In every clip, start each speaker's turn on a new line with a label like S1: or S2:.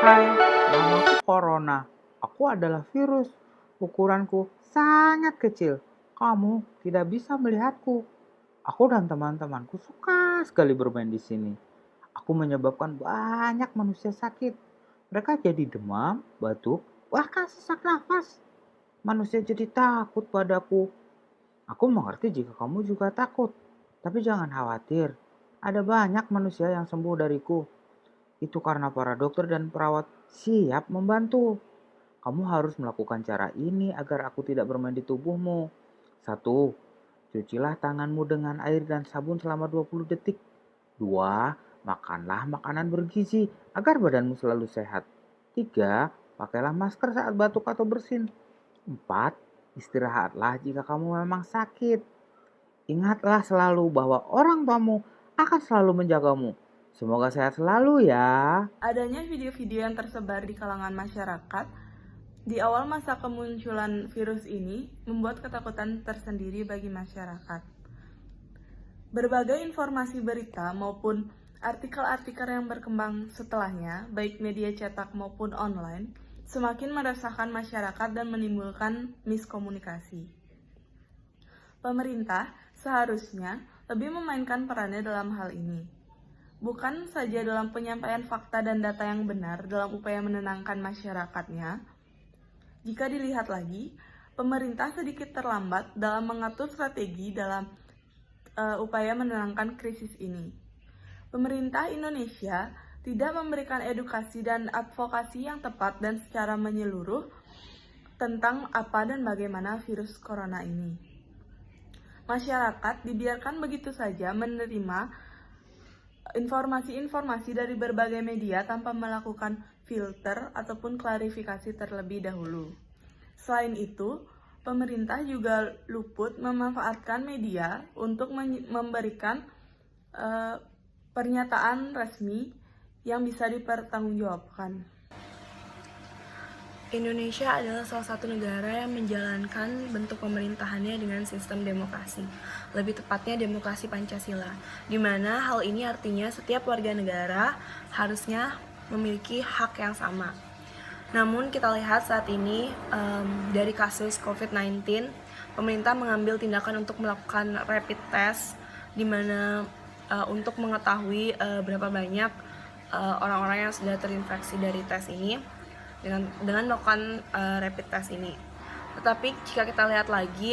S1: Hai, namaku Corona. Aku adalah virus. Ukuranku sangat kecil. Kamu tidak bisa melihatku. Aku dan teman-temanku suka sekali bermain di sini. Aku menyebabkan banyak manusia sakit. Mereka jadi demam, batuk, bahkan sesak nafas. Manusia jadi takut padaku. Aku mengerti jika kamu juga takut. Tapi jangan khawatir. Ada banyak manusia yang sembuh dariku. Itu karena para dokter dan perawat siap membantu. Kamu harus melakukan cara ini agar aku tidak bermain di tubuhmu. 1. Cucilah tanganmu dengan air dan sabun selama 20 detik. 2. Makanlah makanan bergizi agar badanmu selalu sehat. 3. Pakailah masker saat batuk atau bersin. 4. Istirahatlah jika kamu memang sakit. Ingatlah selalu bahwa orang tuamu akan selalu menjagamu. Semoga sehat selalu ya.
S2: Adanya video-video yang tersebar di kalangan masyarakat di awal masa kemunculan virus ini membuat ketakutan tersendiri bagi masyarakat. Berbagai informasi berita maupun artikel-artikel yang berkembang setelahnya, baik media cetak maupun online, semakin meresahkan masyarakat dan menimbulkan miskomunikasi. Pemerintah seharusnya lebih memainkan perannya dalam hal ini. Bukan saja dalam penyampaian fakta dan data yang benar dalam upaya menenangkan masyarakatnya. Jika dilihat lagi, pemerintah sedikit terlambat dalam mengatur strategi dalam upaya menenangkan krisis ini. Pemerintah Indonesia tidak memberikan edukasi dan advokasi yang tepat dan secara menyeluruh tentang apa dan bagaimana virus corona ini. Masyarakat dibiarkan begitu saja menerima informasi-informasi dari berbagai media tanpa melakukan filter ataupun klarifikasi terlebih dahulu. Selain itu, pemerintah juga luput memanfaatkan media untuk memberikan pernyataan resmi yang bisa dipertanggungjawabkan. Indonesia adalah salah satu negara yang menjalankan bentuk pemerintahannya dengan sistem demokrasi, lebih tepatnya demokrasi Pancasila, di mana hal ini artinya setiap warga negara harusnya memiliki hak yang sama. Namun kita lihat saat ini dari kasus COVID-19, pemerintah mengambil tindakan untuk melakukan rapid test, di mana untuk mengetahui berapa banyak orang-orang yang sudah terinfeksi dari tes ini dengan melakukan rapid test ini. Tetapi jika kita lihat lagi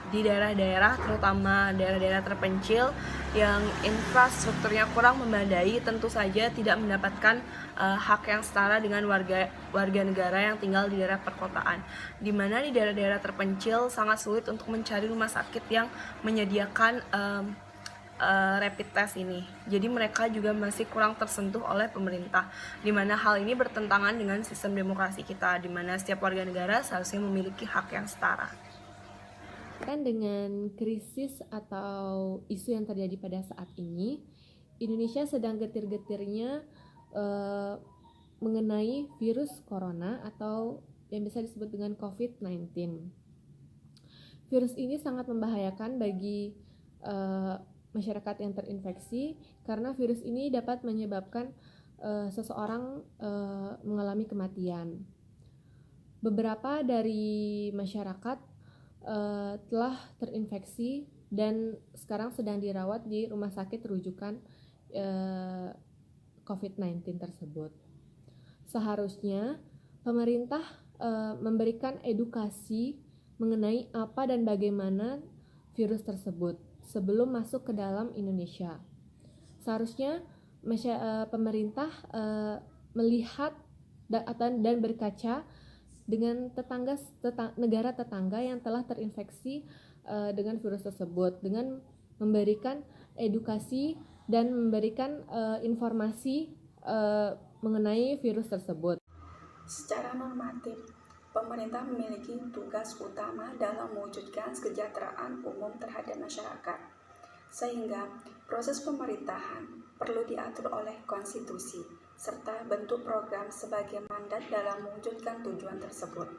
S2: di daerah-daerah, terutama daerah-daerah terpencil yang infrastrukturnya kurang memadai, tentu saja tidak mendapatkan hak yang setara dengan warga negara yang tinggal di daerah perkotaan. Di mana di daerah-daerah terpencil sangat sulit untuk mencari rumah sakit yang menyediakan rapid test ini. Jadi mereka juga masih kurang tersentuh oleh pemerintah, di mana hal ini bertentangan dengan sistem demokrasi kita, di mana setiap warga negara seharusnya memiliki hak yang setara.
S3: Kan dengan krisis atau isu yang terjadi pada saat ini, Indonesia sedang getir-getirnya mengenai virus corona atau yang bisa disebut dengan COVID-19. Virus ini sangat membahayakan bagi masyarakat yang terinfeksi karena virus ini dapat menyebabkan seseorang mengalami kematian. Beberapa dari masyarakat telah terinfeksi dan sekarang sedang dirawat di rumah sakit rujukan COVID-19 tersebut. Seharusnya pemerintah memberikan edukasi mengenai apa dan bagaimana virus tersebut sebelum masuk ke dalam Indonesia. Seharusnya pemerintah melihat dan berkaca dengan negara tetangga yang telah terinfeksi dengan virus tersebut, dengan memberikan edukasi dan memberikan informasi mengenai virus tersebut.
S4: Secara normatif, pemerintah memiliki tugas utama dalam mewujudkan kesejahteraan umum terhadap masyarakat, sehingga proses pemerintahan perlu diatur oleh konstitusi, serta bentuk program sebagai mandat dalam mewujudkan tujuan tersebut.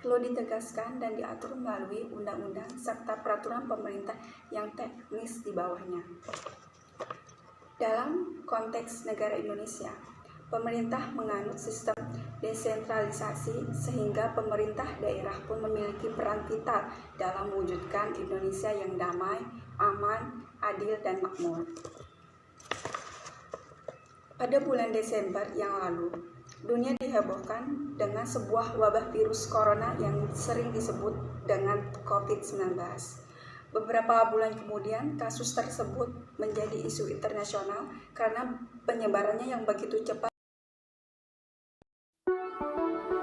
S4: Perlu ditegaskan dan diatur melalui undang-undang serta peraturan pemerintah yang teknis di bawahnya. Dalam konteks negara Indonesia, Pemerintah menganut sistem desentralisasi sehingga pemerintah daerah pun memiliki peran vital dalam mewujudkan Indonesia yang damai, aman, adil, dan makmur. Pada bulan Desember yang lalu, dunia dihebohkan dengan sebuah wabah virus corona yang sering disebut dengan COVID-19. Beberapa bulan kemudian, kasus tersebut menjadi isu internasional karena penyebarannya yang begitu cepat